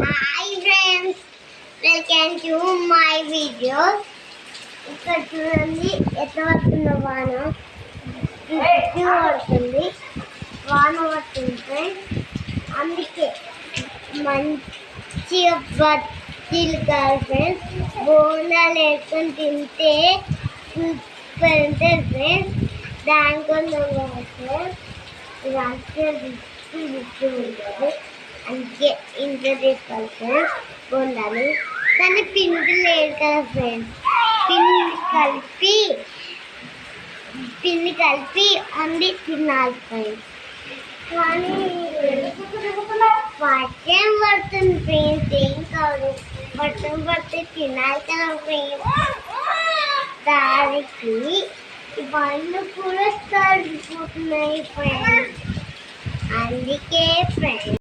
Hi friends, welcome to my videos. ఇక్కడ చూడండి ఎట్లా పడుతున్న వాన పడుతుంది. వాన పడుతుంది ఫ్రెండ్స్, అందుకే మంచిగా బజ్జీలు కాదు ఫ్రెండ్స్, బోండాలు వేసుకొని తింటే సూపర్ ఉంటుంది ఫ్రెండ్స్. దానికోసం ఫ్రెండ్స్ ఇది ఉంటుంది, అందుకే ఇంట్లో తీసుకోవాలి ఫ్రెండ్స్ బోండాలు. కానీ పిండి లేదు కదా ఫ్రెండ్స్, పిండి కలిపి అన్ని తినాలి ఫ్రెండ్స్. కానీ వర్షం పడుతుంది ఫ్రెండ్స్, ఏం కాదు, వర్షం పడితే తినాలి కదా ఫ్రెండ్స్. దానికి ఇవన్నీ కూడా తడిపోతున్నాయి ఫ్రెండ్స్, అందుకే ఫ్రెండ్స్